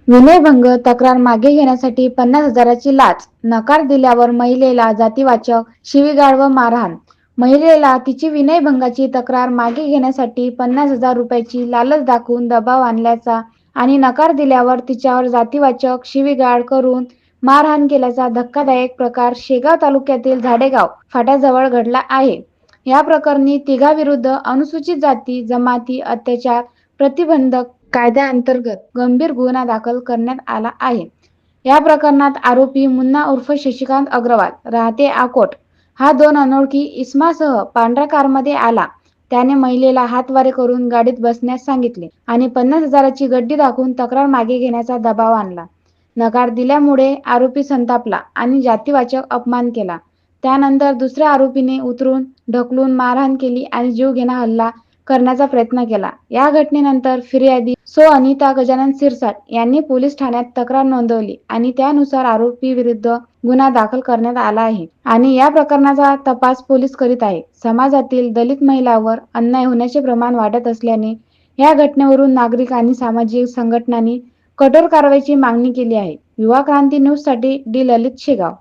विनयभंग तक्रार मागे घेण्यासाठी 50,000ची लाच, नकार दिल्यावर महिलेला जातीवाचक शिवीगाळ व मारहाण. महिलेला तिची विनयभंगाची तक्रार मागे घेण्यासाठी 50,000 रुपयांची लालच दाखवून दबाव आणल्याचा आणि नकार दिल्यावर तिच्यावर जातीवाचक शिवीगाळ करून मारहाण केल्याचा धक्कादायक प्रकार शेगाव तालुक्यातील झाडेगाव फाट्याजवळ घडला आहे. या प्रकरणी तिघांविरुद्ध अनुसूचित जाती जमाती अत्याचार प्रतिबंधक कायद्याअंतर्गत गंभीर गुन्हा दाखल करण्यात आला आहे. या प्रकरणात आरोपी मुन्ना उर्फ शशिकांत अग्रवाल राहते आकोट हा 2 अनोळखी इसमासह पांढऱ्या कारमध्ये आला. त्याने महिलेला हातवारे करून गाडीत बसण्यास सांगितले आणि 50,000ची गड्डी दाखवून तक्रार मागे घेण्याचा दबाव आणला. नकार दिल्यामुळे आरोपी संतापला आणि जातीवाचक अपमान केला. त्यानंतर दुसऱ्या आरोपीने उतरून ढकलून मारहाण केली आणि जीवघेणा हल्ला करण्याचा प्रयत्न केला. या घटनेनंतर फिर्यादी सो अनिता गजानन सिरसाट यांनी पोलीस ठाण्यात तक्रार नोंदवली आणि त्यानुसार आरोपीविरुद्ध गुन्हा दाखल करण्यात आला आहे आणि या प्रकरणाचा तपास पोलीस करीत आहेत. समाजातील दलित महिलांवर अन्याय होण्याचे प्रमाण वाढत असल्याने या घटनेवरून नागरिक आणि सामाजिक संघटनांनी कठोर कारवाईची मागणी केली आहे. युवा क्रांती न्यूजसाठी डी. ललित, शेगाव.